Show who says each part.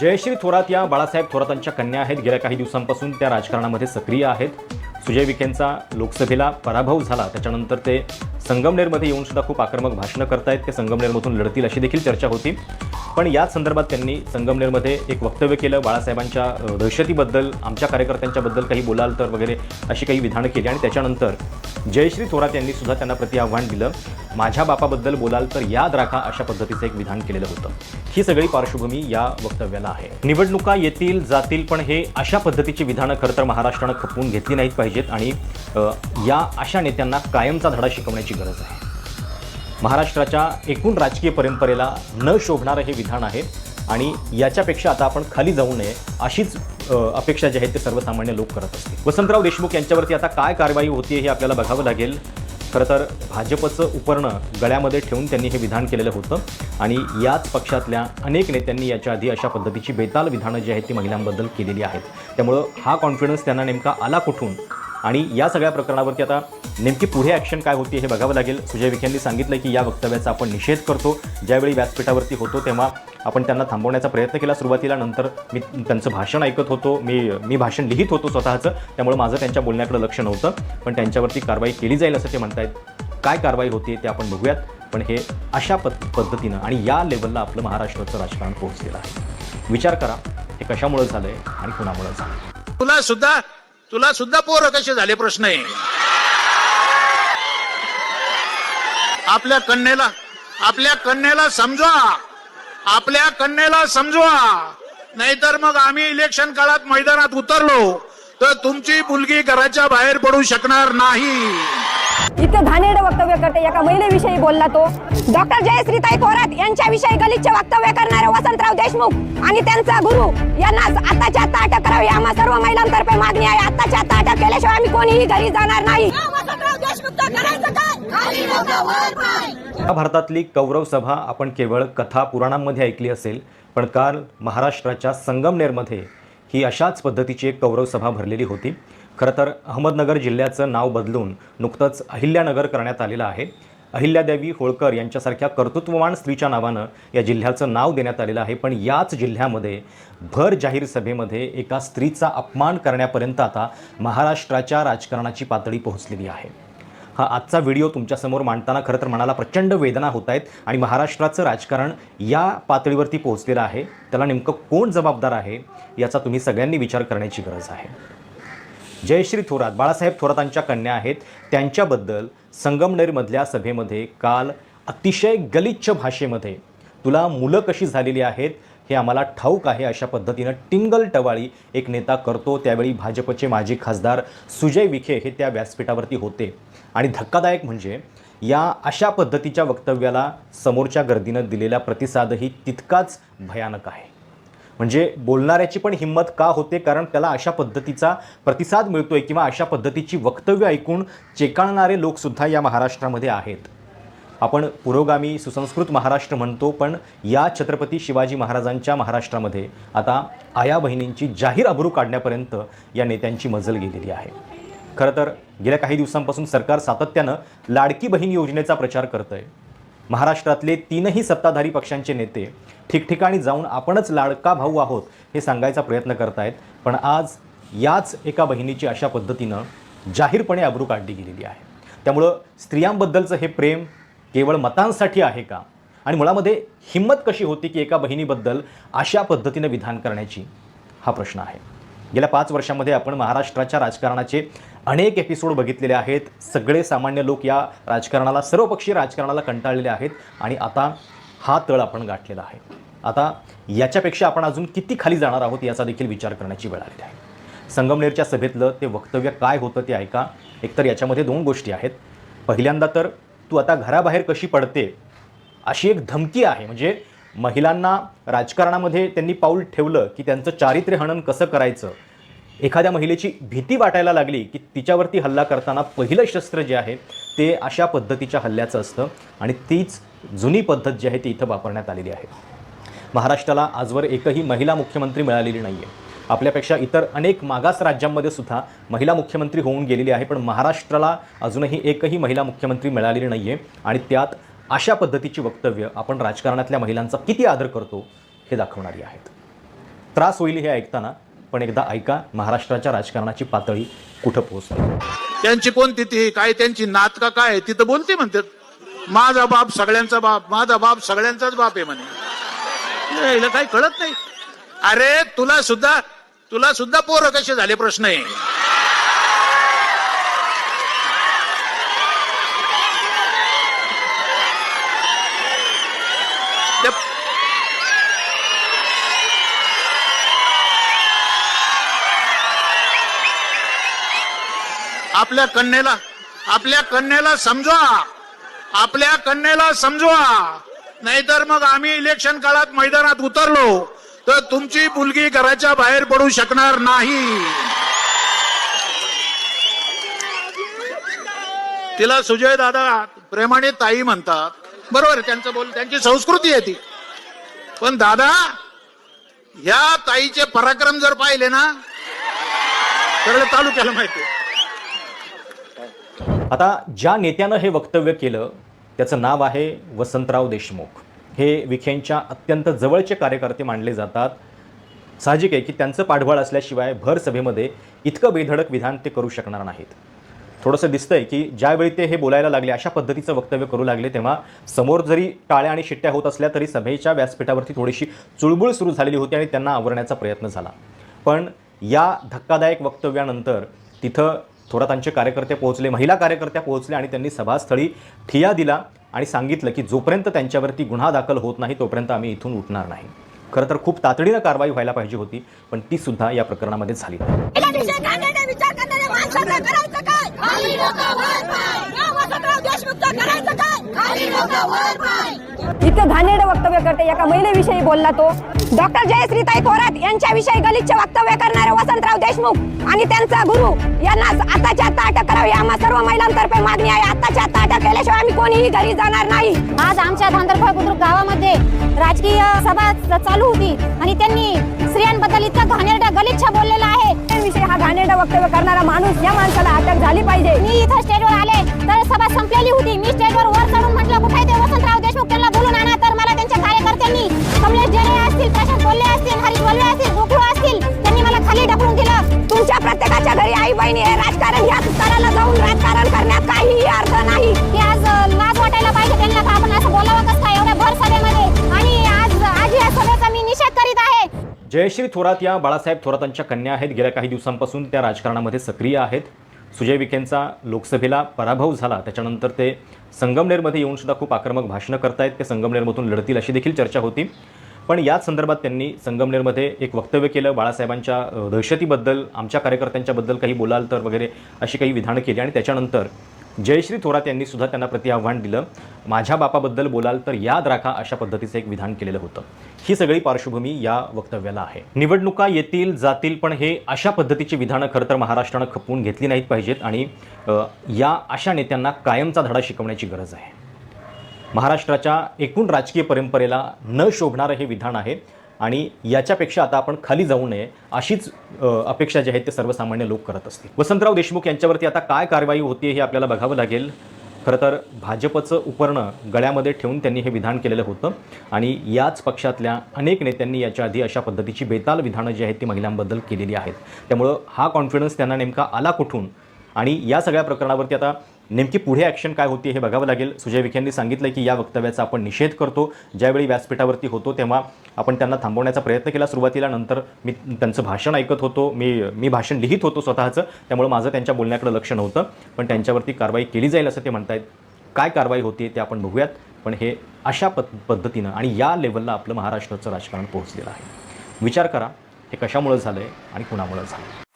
Speaker 1: जयश्री थोरात या बाळासाहेब थोरातांच्या कन्या आहेत. गेल्या काही दिवसांपासून त्या राजकारणामध्ये सक्रिय आहेत. सुजय विखेंचा लोकसभेला पराभव झाला त्याच्यानंतर ते संगमनेरमध्ये येऊन सुद्धा खूप आक्रमक भाषणं करतायत. ते संगमनेरमधून लढतील अशी देखील चर्चा होती. पण याच संदर्भात त्यांनी संगमनेरमध्ये एक वक्तव्य केलं. बाळासाहेबांच्या दहशतीबद्दल, आमच्या कार्यकर्त्यांच्याबद्दल काही बोलाल तर वगैरे अशी काही विधानं केली. आणि त्याच्यानंतर जयश्री थोरात यांनी सुद्धा त्यांना प्रति आव्हान दिलं. माझ्या बापाबद्दल बोलाल तर याद राखा अशा पद्धतीचं एक विधान केलेलं होतं. ही सगळी पार्श्वभूमी या वक्तव्याला आहे. निवडणुका येतील जातील पण हे अशा पद्धतीची विधानं खरं तर महाराष्ट्रानं खपवून घेतली नाहीत पाहिजेत. आणि या अशा नेत्यांना कायमचा धडा शिकवण्याची गरज आहे. महाराष्ट्राच्या एकूण राजकीय परंपरेला न शोभणारं हे विधान आहे. आणि याच्यापेक्षा आता आपण खाली जाऊ नये अशीच अपेक्षा जी आहेत ते सर्वसामान्य लोक करत असतील. वसंतराव देशमुख यांच्यावरती आता काय कारवाई होती हे आपल्याला बघावं लागेल. खरं तर भाजपचं उपरणं गळ्यामध्ये ठेवून त्यांनी हे विधान केलेलं होतं. आणि याच पक्षातल्या अनेक नेत्यांनी याच्या आधी अशा पद्धतीची बेताल विधानं जी आहेत ती महिलांबद्दल केलेली आहेत. त्यामुळं हा कॉन्फिडन्स त्यांना नेमका आला कुठून आणि या सगळ्या प्रकरणावरती आता नेमकी पुढे ॲक्शन काय होती हे बघावं लागेल. सुजय विखेंनी सांगितलं की या वक्तव्याचा आपण निषेध करतो. ज्यावेळी व्यासपीठावरती होतो तेव्हा आपण त्यांना थांबवण्याचा प्रयत्न केला सुरुवातीला. नंतर मी त्यांचं भाषण ऐकत होतो, मी भाषण लिहित होतो स्वतःचं, त्यामुळे माझं त्यांच्या बोलण्याकडे लक्ष नव्हतं. पण त्यांच्यावरती कारवाई केली जाईल असं ते म्हणतायत. काय कारवाई होती ते आपण बघूयात. पण हे अशा पद्धतीनं आणि या लेवलला आपलं महाराष्ट्राचं राजकारण पोहोचलेलं आहे. विचार करा हे कशामुळे झालंय आणि कुणामुळे झालं.
Speaker 2: तुला सुद्धा पोरं कसे झाले प्रश्न आहे. आपल्या कन्येला समजवा, नाहीतर मग आम्ही इलेक्शन काळात मैदानात उतरलो तर तुमची मुलगी घराच्या बाहेर पडू शकणार नाही.
Speaker 3: इथे घाणेरडं वक्तव्य करते. एका महिलेविषयी बोलला तो. डॉक्टर जयश्रीताई थोरात यांच्याविषयी गलिच्छ वक्तव्य करणारे वसंतराव देशमुख आणि त्यांचा गुरु यांना आताच्या आता अटक करावी. आम्हा सर्व महिलांतर्फे मागणी आहे. आताच्या आता अटक केल्याशिवाय आम्ही कोणीही घरी जाणार नाही.
Speaker 1: भारतातली कौरव सभा आपण केवळ कथा पुराणांमध्ये ऐकली असेल, पण काल महाराष्ट्राच्या संगमनेरमध्ये ही अशाच पद्धतीची एक कौरव सभा भरलेली होती. खरं तर अहमदनगर जिल्ह्याचं नाव बदलून नुकतंच अहिल्यानगर करण्यात आलेलं आहे. अहिल्यादेवी होळकर यांच्यासारख्या कर्तृत्ववान स्त्रीच्या नावानं या जिल्ह्याचं नाव देण्यात आलेलं आहे. पण याच जिल्ह्यामध्ये भर जाहीर सभेमध्ये एका स्त्रीचा अपमान करण्यापर्यंत आता महाराष्ट्राच्या राजकारणाची पातळी पोहोचलेली आहे. हा आजचा व्हिडिओ तुमच्यासमोर मांडताना खरं तर मनाला प्रचंड वेदना होत आहेत. आणि महाराष्ट्राचं राजकारण या पातळीवरती पोहोचलेलं आहे. त्याला नेमकं कोण जबाबदार आहे याचा तुम्ही सगळ्यांनी विचार करण्याची गरज आहे. जयश्री थोरात बाळासाहेब थोरातांच्या कन्या आहेत. त्यांच्याबद्दल संगमनेरमधल्या सभेमध्ये काल अतिशय गलिच्छ भाषेमध्ये तुला मुलं कशी झालेली आहेत हे आम्हाला ठाऊक आहे अशा पद्धतीनं टिंगल टवाळी एक नेता करतो. त्यावेळी भाजपचे माजी खासदार सुजय विखे हे त्या व्यासपीठावरती होते. आणि धक्कादायक म्हणजे या अशा पद्धतीच्या वक्तव्याला समोरच्या गर्दीनं दिलेला प्रतिसादही तितकाच भयानक आहे. म्हणजे बोलणाऱ्याची पण हिंमत का होते, कारण त्याला अशा पद्धतीचा प्रतिसाद मिळतोय किंवा अशा पद्धतीची वक्तव्य ऐकून चेकाळणारे लोकसुद्धा या महाराष्ट्रामध्ये आहेत. आपण पुरोगामी सुसंस्कृत महाराष्ट्र म्हणतो, पण या छत्रपती शिवाजी महाराजांच्या महाराष्ट्रामध्ये आता आया बहिणींची जाहीर अब्रू काढण्यापर्यंत या नेत्यांची मजल गेलेली आहे. खरं तर गेल्या काही दिवसांपासून सरकार सातत्यानं लाडकी बहीण योजनेचा प्रचार करत आहे. महाराष्ट्रातले तीनही सत्ताधारी पक्षांचे नेते ठिकठिकाणी जाऊन आपणच लाडका भाऊ आहोत हे सांगायचा प्रयत्न करतायत. पण आज याच एका बहिणीची अशा पद्धतीनं जाहीरपणे अब्रू काढली गेलेली आहे. त्यामुळं स्त्रियांबद्दलचं हे प्रेम केवळ मतांसाठी आहे का, आणि मुळामध्ये हिंमत कशी होती की एका बहिणीबद्दल अशा पद्धतीनं विधान करण्याची, हा प्रश्न आहे. गेल्या 5 वर्षांमध्ये आपण महाराष्ट्राच्या राजकारणाचे अनेक एपिसोड बघितलेले आहेत. सगळे सामान्य लोक या राजकारणाला, सर्वपक्षीय राजकारणाला कंटाळलेले आहेत. आणि आता हा तळ आपण गाठलेला आहे. आता याच्यापेक्षा आपण अजून किती खाली जाणार आहोत याचा देखील विचार करण्याची वेळ आलेली आहे. संगमनेरच्या सभेतलं ते वक्तव्य काय होतं ते ऐका. एकतर याच्यामध्ये 2 गोष्टी आहेत. पहिल्यांदा तर तू आता घराबाहेर कशी पडते अशी एक धमकी आहे. म्हणजे महिलांना राजकारणामध्ये त्यांनी पाऊल ठेवलं की त्यांचं चारित्र्य हनन कसं करायचं. एखाद्या महिलेची भीती वाटायला लागली की तिच्यावरती हल्ला करताना पहिलं शस्त्र जे आहे ते अशा पद्धतीच्या हल्ल्याचं असतं. आणि तीच जुनी पद्धत जी आहे ती इथं वापरण्यात आलेली आहे. महाराष्ट्राला आजवर एकही महिला मुख्यमंत्री मिळालेली नाही आहे. आपल्यापेक्षा इतर अनेक मागास राज्यांमध्ये सुद्धा महिला मुख्यमंत्री होऊन गेलेली आहे. पण महाराष्ट्राला अजूनही एकही महिला मुख्यमंत्री मिळालेली नाही आहे. आणि त्यात अशा पद्धतीची वक्तव्य आपण राजकारणातल्या महिलांचा किती आदर करतो हे दाखवणारी आहेत. त्रास होईल हे ऐकताना, पण एकदा ऐका महाराष्ट्राच्या राजकारणाची पातळी कुठं पोहोचते.
Speaker 2: त्यांची कोणती ती काय त्यांची नात का काय तिथं बोलते म्हणतात माझा बाप सगळ्यांचा बाप, माझा बाप सगळ्यांचाच बाप आहे म्हणे. हिला काही कळत नाही. अरे तुला सुद्धा पोरं कसे झाले प्रश्न आहे. आपल्या कन्याला समजवा, नाहीतर मग आम्ही इलेक्शन काळात मैदानात उतरलो तर तुमची मुलगी घराच्या बाहेर पडू शकणार नाही. तिला सुजय दादा प्रेमाने ताई म्हणतात, बरोबर, त्यांची संस्कृती आहे ती. पण दादा, या ताईचे पराक्रम जर पाहिले ना तर तालुक्याला माहिती.
Speaker 1: आता ज्या नेत्यानं हे वक्तव्य केलं त्याचं नाव आहे वसंतराव देशमुख. हे विखेंच्या अत्यंत जवळचे कार्यकर्ते मानले जातात. साहजिक आहे की त्यांचं पाठबळ असल्याशिवाय भर सभेमध्ये इतकं बेधडक विधान ते करू शकणार नाहीत. थोडंसं दिसतंय की ज्यावेळी ते हे बोलायला लागले, अशा पद्धतीचं वक्तव्य करू लागले, तेव्हा समोर जरी टाळ्या आणि शिट्ट्या होत असल्या तरी सभेच्या व्यासपीठावरती थोडीशी चुळबुळ सुरू झालेली होती आणि त्यांना आवरण्याचा प्रयत्न झाला. पण या धक्कादायक वक्तव्यानंतर तिथं थोरातांचे कार्यकर्ते पोहोचले, महिला कार्यकर्त्या पोहोचल्या आणि त्यांनी सभास्थळी ठिय्या दिला आणि सांगितलं की जोपर्यंत त्यांच्यावरती गुन्हा दाखल होत नाही तोपर्यंत आम्ही इथून उठणार नाही. खरं तर खूप तातडीनं कारवाई व्हायला पाहिजे होती, पण ती सुद्धा या प्रकरणामध्ये झाली नाही.
Speaker 3: इतकं घाणेरडं वक्तव्य करते. एका महिलेविषयी बोलला तो. डॉक्टर जयश्रीताई थोरात यांच्याविषयी गलिच्छ वक्तव्य करणारे वसंतराव देशमुख आणि त्यांचा गुरु यांना आताच्या आता अटक करावी, आम्हा सर्व महिलांतर्फे मागणी आहे. आताच्या आता अटक केल्याशिवाय आम्ही कोणीही घरी जाणार नाही.
Speaker 4: आज आमच्या धांदरफळ बुद्रुक गावामध्ये राजकीय सभा चालू होती आणि त्यांनी स्त्रियांबद्दल इतकं घाणेरडं गलिच्छ बोललेलं आहे.
Speaker 3: त्याविषयी हा घाणेरडा वक्तव्य करणारा माणूस, या माणसाला अटक झाली पाहिजे.
Speaker 4: मी इथं स्टेजवर आले तर सभा संपलेली होती. मी स्टेजवर वर चढून म्हटलं कुठे ते वसंतराव देशमुख, त्यांना बोलून आणा. तर मला त्यांच्या कार्यकर्त्यांनी, कमलेश जेने असतील, प्रशांत कोल्हे असतील, हरीश वल्वे असतील, गोकुळ असतील, त्यांनी मला खाली ढकलून दिलं.
Speaker 3: तुमच्या प्रत्येकाच्या घरी आई बहिणी हे राजकारण, या स्तराला जाऊन राजकारण करण्यात काहीही अर्थ नाही.
Speaker 4: की आज लाज वाटायला पाहिजे त्यांना का आपण असं बोलावं कसं काय एवढ्या भर सभेमध्ये. आणि आज या सभेचा मी निषेध करीत आहे.
Speaker 1: जयश्री थोरात या बाळासाहेब थोरातांच्या कन्या आहेत. गेल्या काही दिवसांपासून त्या राजकारणामध्ये सक्रिय आहेत. सुजय विखेंचा लोकसभेला पराभव झाला त्याच्यानंतर ते संगमनेरमध्ये येऊन सुद्धा खूप आक्रमक भाषणं करतायत. ते संगमनेरमधून लढतील अशी देखील चर्चा होती. पण याच संदर्भात त्यांनी संगमनेरमध्ये एक वक्तव्य केलं. बाळासाहेबांच्या दहशतीबद्दल, आमच्या कार्यकर्त्यांच्याबद्दल काही बोलाल तर वगैरे अशी काही विधानं केली. आणि त्याच्यानंतर जयश्री थोरात यांनी सुद्धा त्यांना प्रतिआव्हान दिलं. माझ्या बापाबद्दल बोलाल तर याद राखा, अशा पद्धतीचं एक विधान केलेलं होतं. ही सगळी पार्श्वभूमी या वक्तव्याला आहे. निवडणुका येतील जातील, पण हे अशा पद्धतीची विधानं खरं तर महाराष्ट्रानं खपवून घेतली नाहीत पाहिजेत आणि या अशा नेत्यांना कायमचा धडा शिकवण्याची गरज आहे. महाराष्ट्राच्या एकूण राजकीय परंपरेला न शोभणारं हे विधान आहे आणि याच्यापेक्षा आता आपण खाली जाऊ नये अशीच अपेक्षा जी आहेत ते सर्वसामान्य लोक करत असतील. वसंतराव देशमुख यांच्यावरती आता काय कारवाई होती हे आपल्याला बघावं लागेल. खरं तर भाजपचं उपरणं गळ्यामध्ये ठेवून त्यांनी हे विधान केलेलं होतं आणि याच पक्षातल्या अनेक नेत्यांनी याच्या आधी अशा पद्धतीची बेताल विधानं जी आहेत ती महिलांबद्दल केलेली आहेत. त्यामुळं हा कॉन्फिडन्स त्यांना नेमका आला कुठून आणि या सगळ्या प्रकरणावरती आता नेमकी पुढे ॲक्शन काय होती हे बघावं लागेल. सुजय विखेंनी सांगितलं की या वक्तव्याचा आपण निषेध करतो. ज्यावेळी व्यासपीठावरती होतो तेव्हा आपण त्यांना थांबवण्याचा प्रयत्न केला सुरुवातीला. नंतर मी त्यांचं भाषण ऐकत होतो, मी भाषण लिहित होतो स्वतःचं, त्यामुळे माझं त्यांच्या बोलण्याकडे लक्ष नव्हतं. पण त्यांच्यावरती कारवाई केली जाईल असं ते म्हणतायत. काय कारवाई होती ते आपण बघूयात. पण हे अशा पद्धतीनं आणि या लेवलला आपलं महाराष्ट्राचं राजकारण पोहोचलेलं आहे. विचार करा हे कशामुळं झालं आहे आणि कुणामुळं झालं.